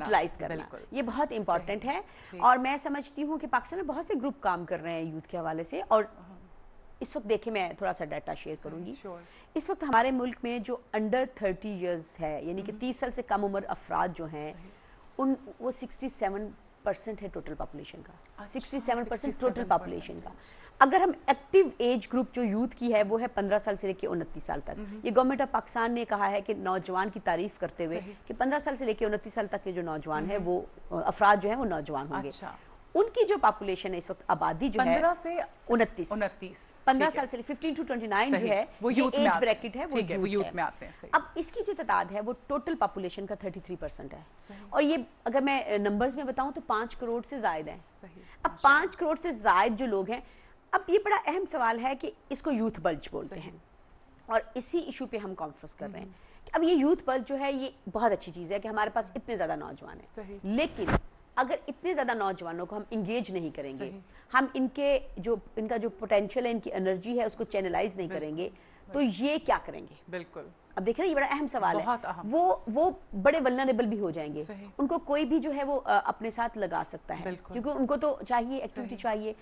Utilise करना, ये बहुत इंपॉर्टेंट है। और मैं समझती हूँ कि पाकिस्तान में बहुत से ग्रुप काम कर रहे हैं यूथ के हवाले से। और इस वक्त देखिए, मैं थोड़ा सा डाटा शेयर करूंगी। इस वक्त हमारे मुल्क में जो अंडर 30 इयर्स है, यानी कि 30 साल से कम उम्र अफराद जो हैं, वो 67% है टोटल पॉपुलेशन का। 67% टोटल पॉपुलेशन का। अगर हम एक्टिव एज ग्रुप जो यूथ की है वो है 15 साल से लेकर 29 साल तक। ये गवर्नमेंट ऑफ पाकिस्तान ने कहा है कि नौजवान की तारीफ करते हुए कि 15 साल से लेकर 29 साल तक के जो नौजवान है वो अफराद जो है वो नौजवान होंगे। उनकी जो पॉपुलेशन है इस वक्त, आबादी जो है 15 से 29 15 साल से 15 टू 29 जो है वो यूथ एज ब्रैकेट है, वो यूथ में आते हैं। अब इसकी जो तादाद है वो टोटल पॉपुलेशन का 33% है। और ये अगर मैं नंबर्स में बताऊं तो 5 करोड़ से ज्यादा है। अब 5 करोड़ से ज्यादा जो लोग हैं, अब ये बड़ा अहम सवाल है कि इसको यूथ बल्ज बोलते हैं, और इसी इशू पे हम कॉन्फ्रेंस कर रहे हैं। अब ये यूथ बल्ज जो है ये बहुत अच्छी चीज़ है कि हमारे पास इतने ज़्यादा नौजवान हैं, लेकिन अगर इतने ज़्यादा नौजवानों को हम इंगेज नहीं करेंगे, हम इनका जो पोटेंशियल है, इनकी एनर्जी है, उसको चैनलाइज नहीं करेंगे, तो ये क्या करेंगे? बिल्कुल। अब देख रहे हैं, ये बड़ा अहम सवाल है। वो बड़े वल्नरेबल भी हो जाएंगे। उनको कोई भी जो है वो अपने साथ लगा सकता है, क्योंकि उनको तो चाहिए, एक्टिविटी चाहिए।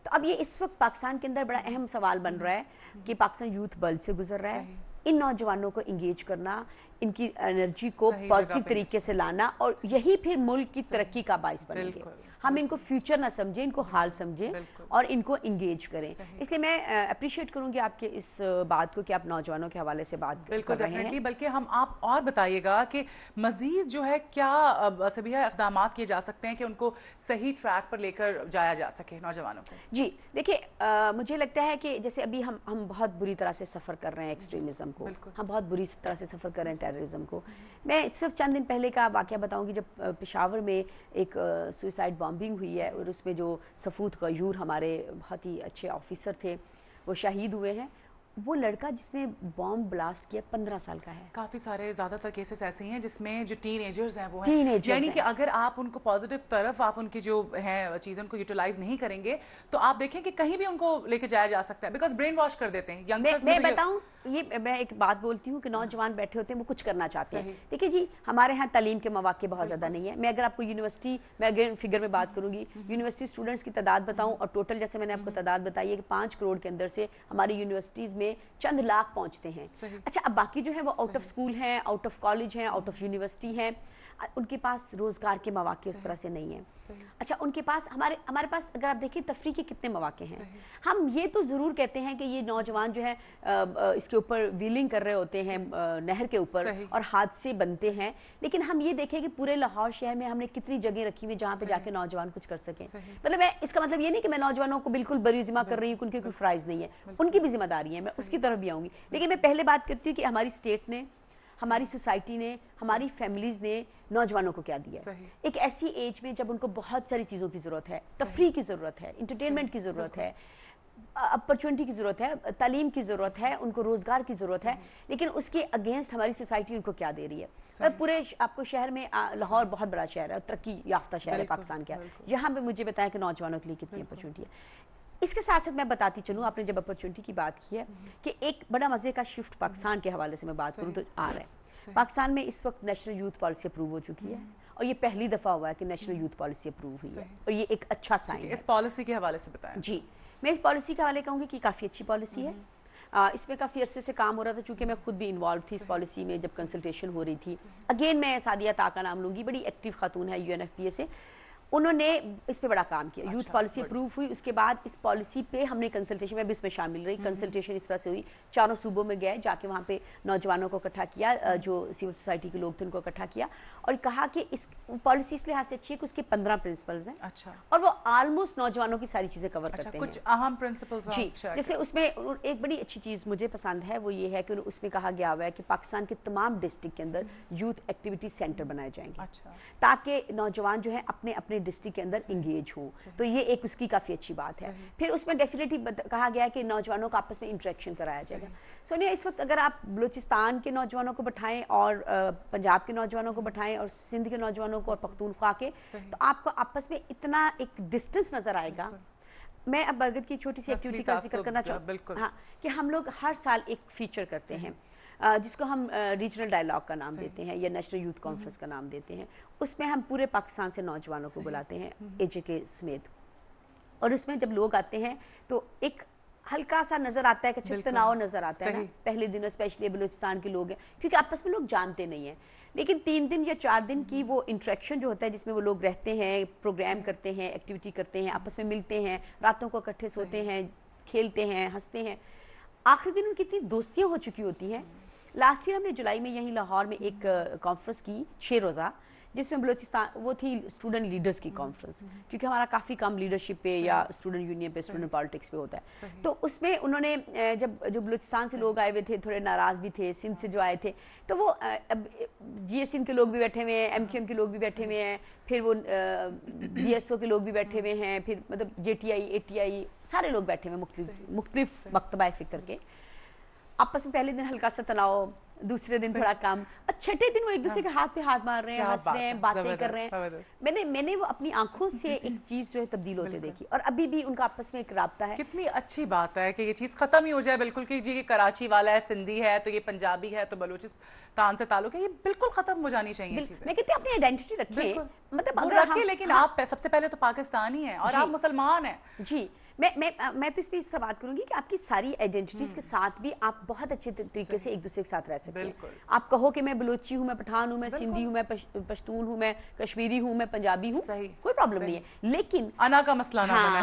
तो अब ये इस वक्त पाकिस्तान के अंदर बड़ा अहम सवाल बन रहा है कि पाकिस्तान यूथ बल्ज से गुजर रहा है। इन नौजवानों को इंगेज करना, इनकी एनर्जी को पॉजिटिव तरीके से लाना, और यही फिर मुल्क की तरक्की का बाइस बनेंगे। हम इनको फ्यूचर ना समझें, इनको हाल समझें और इनको इंगेज करें। इसलिए मैं अप्रिशिएट करूंगी आपके इस बात को कि आप नौजवानों के हवाले से बात कर रहे हैं। बल्कि आप और बताइएगा कि मजीद जो है क्या सभी इक़दाम किए जा सकते हैं कि उनको सही ट्रैक पर लेकर जाया जा सके नौजवानों को। जी देखिए, मुझे लगता है कि जैसे अभी हम बहुत बुरी तरह से सफ़र कर रहे हैं एक्सट्रीमिज़म को, हम बहुत बुरी तरह से सफ़र कर रहे हैं टेररिज्म को। मैं सिर्फ चंद दिन पहले का वाक़या बताऊंगी, जब पेशावर में एक सुसाइड बॉम्बिंग हुई है और उसमें जो सफूद गयूर हमारे बहुत ही अच्छे ऑफिसर थे वो शहीद हुए हैं। वो लड़का जिसने बॉम्ब ब्लास्ट किया 15 साल का है। काफी सारे ज्यादातर केसेस ऐसे हैं जिसमें जो टीनेजर्स हैं वो हैं, यानी कि अगर आप उनको पॉजिटिव तरफ आप उनकी जो है चीजों को यूटिलाइज नहीं करेंगे तो आप देखें कि कहीं भी उनको लेके जाया जा सकता है, बिकॉज ब्रेन वॉश कर देते हैं यंगस्टर्स। मैं बताऊं, ये मैं एक बात बोलती हूँ कि नौजवान बैठे होते हैं, वो कुछ करना चाहते हैं। देखिए जी, हमारे यहाँ तालीम के मौके बहुत ज्यादा नहीं है। मैं अगर आपको यूनिवर्सिटी, मैं अगेन फिगर में बात करूंगी, यूनिवर्सिटी स्टूडेंट्स की तादाद बताऊं, और टोटल जैसे मैंने आपको तादाद बताई है कि 5 करोड़ के अंदर से हमारी यूनिवर्सिटीज में चंद लाख पहुंचते हैं। अच्छा, अब बाकी जो है वो आउट ऑफ स्कूल हैं, आउट ऑफ कॉलेज हैं, आउट ऑफ यूनिवर्सिटी हैं, उनके पास रोजगार के मौके उस तरह से नहीं है। अच्छा, उनके पास हमारे पास अगर आप देखिए तफरी के कितने मौके हैं। हम ये तो जरूर कहते हैं कि ये नौजवान जो है इसके ऊपर व्हीलिंग कर रहे होते हैं नहर के ऊपर और हादसे बनते हैं, लेकिन हम ये देखें कि पूरे लाहौर शहर में हमने कितनी जगह रखी हुई जहाँ पे जाके नौजवान कुछ कर सकें। मतलब मैं इसका मतलब ये नहीं कि मैं नौजवानों को बिल्कुल बरी जिम्मा कर रही हूँ, उनकी कोई फ्राइज नहीं है, उनकी भी जिम्मेदारी है, मैं उसकी तरफ भी आऊंगी। लेकिन मैं पहले बात करती हूँ कि हमारी स्टेट ने, हमारी सोसाइटी ने, हमारी फैमिलीज ने नौजवानों को क्या दिया है। एक ऐसी एज में जब उनको बहुत सारी चीज़ों की ज़रूरत है, तफरी की ज़रूरत है, इंटरटेनमेंट की ज़रूरत है, अपॉर्चुनिटी की ज़रूरत है, तालीम की ज़रूरत है, उनको रोज़गार की ज़रूरत है, लेकिन उसके अगेंस्ट हमारी सोसाइटी उनको क्या दे रही है। पूरे आपको शहर में, लाहौर बहुत बड़ा शहर है, तरक्की याफ्ता शहर है पाकिस्तान का, यहाँ पे मुझे बताया कि नौजवानों के लिए कितनी अपॉर्चुनिटी है। इसके साथ साथ मैं बताती चलूँ, आपने जब अपॉर्चुनिटी की बात की है, कि एक बड़ा मज़े का शिफ्ट पाकिस्तान के हवाले से मैं बात करूँ तो आ रहा है। पाकिस्तान में इस वक्त नेशनल यूथ पॉलिसी अप्रूव हो चुकी है, और ये पहली दफ़ा हुआ है कि नेशनल यूथ पॉलिसी अप्रूव हुई है, और ये एक अच्छा साइन है। इस पॉलिसी के हवाले से बताएं। जी, मैं इस पॉलिसी के हवाले कहूँगी कि काफ़ी अच्छी पॉलिसी है। इसमें काफ़ी अरसे से काम हो रहा था, चूँकि मैं खुद भी इन्वॉल्व थी इस पॉलिसी में जब कंसल्टेशन हो रही थी। अगेन मैं सादिया ता का नाम लूँगी, बड़ी एक्टिव खातून है UNFPA से, उन्होंने इस पे बड़ा काम किया। यूथ पॉलिसी अप्रूव हुई, उसके बाद इस पॉलिसी पे हमने कंसल्टेशन में भी इसमें शामिल रही। कंसल्टेशन इस तरह से हुई, 4 सूबों में गए, जाके वहाँ पे नौजवानों को इकट्ठा किया, जो सिविल सोसाइटी के लोग थे उनको इकट्ठा किया, और कहा कि इस पॉलिसी इस लिहाज से अच्छी है कि उसके 15 प्रिंसिपल्स हैं। अच्छा। और वो ऑलमोस्ट नौजवानों की सारी चीज़ें कवर करते हैं। कुछ अहम प्रिंसिपल्स जी, जैसे उसमें एक बड़ी अच्छी चीज़ मुझे पसंद है, वो ये है कि उसमें कहा गया हुआ है कि पाकिस्तान के तमाम डिस्ट्रिक्ट के अंदर यूथ एक्टिविटी सेंटर बनाए जाएंगे, ताकि नौजवान जो है अपने अपने डिस्ट्रिक्ट के अंदर इंगेज हो। तो ये एक उसकी काफ़ी अच्छी बात है। फिर उसमें डेफिनेटली कहा गया कि नौजवानों का आपस में इंटरेक्शन कराया जाएगा। सोनिया, इस वक्त अगर आप बलूचिस्तान के नौजवानों को बैठाएं और पंजाब के नौजवानों को बैठाएं और सिंध के नौजवानों को और पख्तूनख्वा के, तो आपको आपस में इतना एक डिस्टेंस नजर आएगा। मैं अब बरगद की छोटी सी एक्टिविटी का जिक्र करना चाहूँ, हाँ, कि हम लोग हर साल एक फीचर करते हैं। जिसको हम रीजनल डायलॉग का नाम देते हैं या नेशनल यूथ कॉन्फ्रेंस का नाम देते हैं। उसमें हम पूरे पाकिस्तान से नौजवानों को बुलाते हैं AJK समेत, और उसमें जब लोग आते हैं तो एक हल्का सा नजर आता है कि अच्छा तनाव नजर आता है ना पहले दिन, स्पेशली बलूचिस्तान के लोग हैं क्योंकि आपस में लोग जानते नहीं हैं, लेकिन 3 दिन या 4 दिन की वो इंटरेक्शन जो होता है जिसमें वो लोग रहते हैं, प्रोग्राम करते हैं, एक्टिविटी करते हैं, आपस में मिलते हैं, रातों को इकट्ठे सोते हैं, खेलते हैं, हंसते हैं, आखिरी दिन उनकी इतनी दोस्तियाँ हो चुकी होती हैं। लास्ट ईयर हमने जुलाई में यहीं लाहौर में एक कॉन्फ्रेंस की 6 रोज़ा, जिसमें बलूचिस्तान वो थी स्टूडेंट लीडर्स की कॉन्फ्रेंस, क्योंकि हमारा काफ़ी काम लीडरशिप पे या स्टूडेंट यूनियन पे, स्टूडेंट पॉलिटिक्स पे होता है। तो उसमें उन्होंने जो बलूचिस्तान से लोग आए हुए थे, थोड़े नाराज़ भी थे, सिंध से जो आए थे, तो वो GS के लोग भी बैठे हुए हैं, MQM के लोग भी बैठे हुए हैं, फिर वो BSO के लोग भी बैठे हुए हैं, फिर मतलब JTI ATI सारे लोग बैठे हुए हैं मुख्तलिफ मकतबा फ़िक्र के। आपस में पहले दिन हल्का सा तनाव, दूसरे दिन थोड़ा कम, और छठे दिन वो एक दूसरे के हाथ पे हाथ मार रहे हैं, हंस रहे हैं, बातें कर रहे हैं। मैंने वो अपनी आंखों से एक चीज जो है तब्दील होते देखी, और अभी भी उनका आपस में एक राब्ता है। कितनी अच्छी बात है कि ये चीज खत्म ही हो जाए बिल्कुल, कि जी ये कराची वाला है, सिंधी है तो ये पंजाबी है तो बलूचिस्तान से ताल्लुक है, ये बिल्कुल खत्म हो जानी चाहिए चीजें। मैं कहती हूँ अपनी आइडेंटिटी रखें, मतलब अगर रखें, लेकिन आप सबसे पहले तो पाकिस्तानी हैं और आप मुसलमान हैं जी। मैं तो इस पे इस तरह बात करूंगी कि आपकी सारी आइडेंटिटीज के साथ भी आप बहुत अच्छे तरीके से एक दूसरे के साथ रह सकते हैं। आप कहो कि मैं बलूची हूँ, मैं पठान हूँ, मैं सिंधी हूँ, मैं पश्तून हूँ, मैं कश्मीरी हूँ, मैं पंजाबी हूँ, कोई प्रॉब्लम नहीं है, लेकिन अना का मसला ना बने।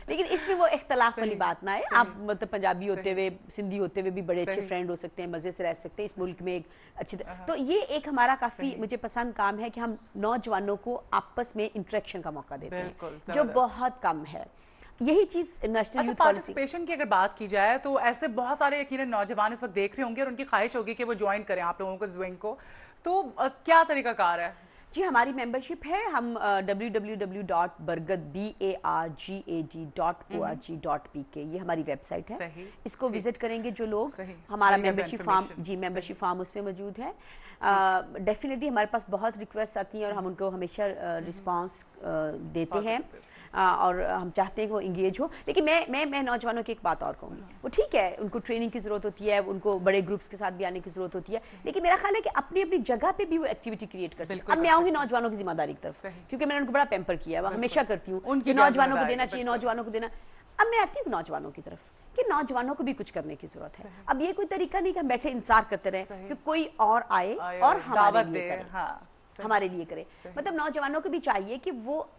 लेकिन इसमें वो इख्तलाफ वाली बात ना है। आप मतलब पंजाबी होते हुए, सिंधी होते हुए भी बड़े अच्छे फ्रेंड हो सकते हैं, मजे से रह सकते हैं इस मुल्क में एक अच्छे। तो ये एक हमारा काफी मुझे पसंद काम है कि हम नौजवानों को आपस में इंटरेक्शन का मौका देते हैं, जो बहुत कम है। यही चीज नेशनल यूथ पार्टिसिपेशन की अगर बात की जाए तो ऐसे बहुत सारे यकीनन नौजवान इस वक्त देख रहे होंगे और उनकी ख्वाहिश होगी कि वो ज्वाइन करें आप लोगों को ज़्विंग को, तो क्या तरीकाकार है? जी, हमारी मेंबरशिप है, हम www.bargad.org.pk ये हमारी वेबसाइट है, इसको विजिट करेंगे जो लोग, हमारा मेंबरशिप फॉर्म मेंबरशिप फॉर्म उसमें मौजूद है। डेफिनेटली हमारे पास बहुत रिक्वेस्ट आती हैं और हम उनको हमेशा रिस्पांस देते हैं, और हम चाहते हैं कि वो इंगेज हो। लेकिन मैं नौजवानों की एक बात और कहूँगी, वो ठीक है उनको ट्रेनिंग की ज़रूरत होती है, उनको बड़े ग्रुप्स के साथ भी आने की ज़रूरत होती है, लेकिन मेरा ख्याल है कि अपनी अपनी जगह पे भी वो एक्टिविटी क्रिएट कर सकते हैं। अब मैं आऊँगी नौजवानों की जिम्मेदारी की तरफ, क्योंकि मैंने उनको बड़ा पैम्पर किया है, हमेशा करती हूँ कि नौजवानों को देना चाहिए, नौजवानों को देना। अब मैं आती हूँ नौजवानों की तरफ कि नौजवानों को भी कुछ करने की जरूरत है। अब ये कोई तरीका नहीं कि हम बैठे इंतजार करते रहे कि कोई और आए और हमारे लिए करे। मतलब नौजवानों को भी चाहिए कि वो,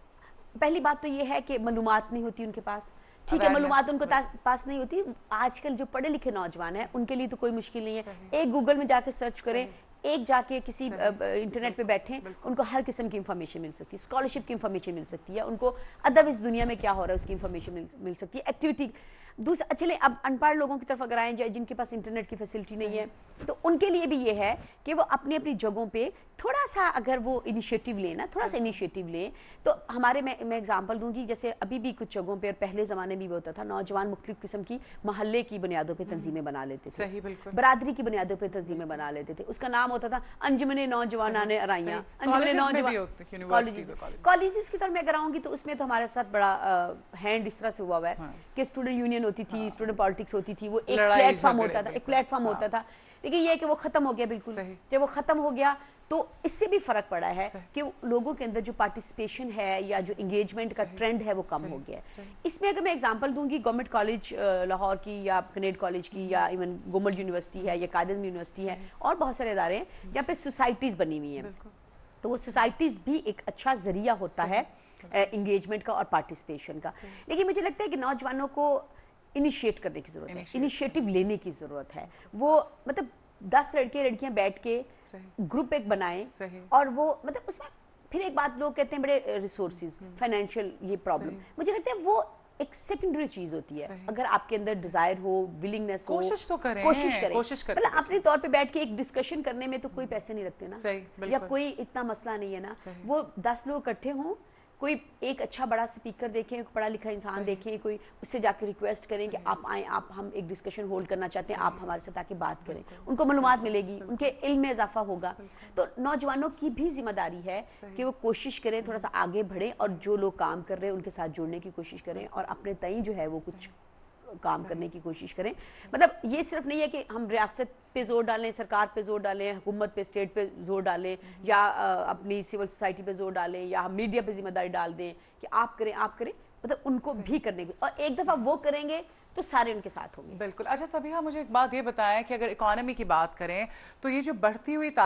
पहली बात तो ये है कि मालूमात नहीं होती उनके पास, ठीक है, मालूमात उनको पास नहीं होती। आजकल जो पढ़े लिखे नौजवान हैं उनके लिए तो कोई मुश्किल नहीं है, एक गूगल में जाके सर्च करें, एक जाके किसी इंटरनेट पे बैठें, उनको हर किस्म की इंफॉर्मेशन मिल सकती है, स्कॉलरशिप की इंफॉर्मेशन मिल सकती है, उनको अदरवाइज दुनिया में क्या हो रहा है उसकी इंफॉर्मेशन मिल सकती है, एक्टिविटी। दूसरा, चले अब अनपढ़ लोगों की तरफ अगर आए जाए, जिनके पास इंटरनेट की फैसिलिटी नहीं है, तो उनके लिए भी ये है कि वो अपनी अपनी जगहों पे थोड़ा सा अगर वो इनिशिएटिव लें ना, थोड़ा सा इनिशिएटिव लें, तो हमारे मैं एग्जांपल दूंगी, जैसे अभी भी कुछ जगहों पे, और पहले ज़माने में भी होता था, नौजवान मुख्तलिफ किस्म की महल्ले की बुनियादों पे तंजीमें बना लेते थे, बरादरी की बुनियादों पे तंजीमें बना लेते थे। उसका नाम होता था अंजुमने नौजवानाने अराइयाँ, अंजुमने नौजवान कॉलेजेस की तरफ मैं अगर आऊँगी तो उसमें तो हमारे साथ बड़ा हैंड इस तरह से हुआ है कि स्टूडेंट यूनियन होती थी, स्टूडेंट पॉलिटिक्स होती थी, वो एक प्लेटफॉर्म होता था, लेकिन ये है कि वो खत्म हो गया बिल्कुल। जब वो खत्म हो गया तो इससे भी फर्क पड़ा है कि लोगों के अंदर जो पार्टिसिपेशन है या जो इंगेजमेंट का ट्रेंड है वो कम हो गया है। इसमें अगर मैं एग्जांपल दूंगी गवर्नमेंट कॉलेज लाहौर की या कनेड कॉलेज की या इवन गोमल यूनिवर्सिटी है या कायद यूनिवर्सिटी है और बहुत सारे इदारे हैं जहाँ पे सोसाइटीज बनी हुई हैं, तो वो सोसाइटीज भी एक अच्छा जरिया होता है इंगेजमेंट का और पार्टिसिपेशन का। लेकिन मुझे लगता है कि नौजवानों को इनिशिएट करने की जरूरत है, इनिशिएटिव लेने की जरूरत है। वो मतलब 10 लड़के लड़कियां बैठ के ग्रुप एक बनाएं और वो मतलब उसमें फिर एक बात लोग कहते हैं बड़े रिसोर्सेज, फाइनेंशियल ये प्रॉब्लम, मुझे लगता है वो एक सेकेंडरी चीज होती है। अगर आपके अंदर डिजायर हो, विलिंगनेस हो, कोशिश तो करें, कोशिश करें। मतलब अपने तौर पे बैठ के एक डिस्कशन करने में तो कोई पैसे नहीं लगते ना, या कोई इतना मसला नहीं है ना। वो 10 लोग इकट्ठे हों, कोई एक अच्छा बड़ा स्पीकर देखें, पढ़ा लिखा इंसान देखें, कोई उससे जाकर रिक्वेस्ट करें कि आप आएँ, आप हम एक डिस्कशन होल्ड करना चाहते हैं, आप हमारे साथ आके बात करें, उनको मालूमात मिलेगी, उनके इल्म में इजाफा होगा। तो नौजवानों की भी जिम्मेदारी है कि वो कोशिश करें, थोड़ा सा आगे बढ़ें और जो लोग काम कर रहे हैं उनके साथ जुड़ने की कोशिश करें और अपने तई जो है वो कुछ काम करने की कोशिश करें। मतलब ये सिर्फ नहीं है कि हम रियासत पे जोर डालें, सरकार पे जोर डालें, हुकूमत पे, स्टेट पे जोर डालें, या अपनी सिविल सोसाइटी पे जोर डालें, या हम मीडिया पे जिम्मेदारी डाल दें कि आप करें आप करें, मतलब उनको भी करने की, और एक दफा वो करेंगे तो सारे उनके साथ होंगे। बिल्कुल। अच्छा सबिहा, मुझे एक बात ये बताएं कि अगर इकोनॉमी की बात करें तो ये जो बढ़ती हुई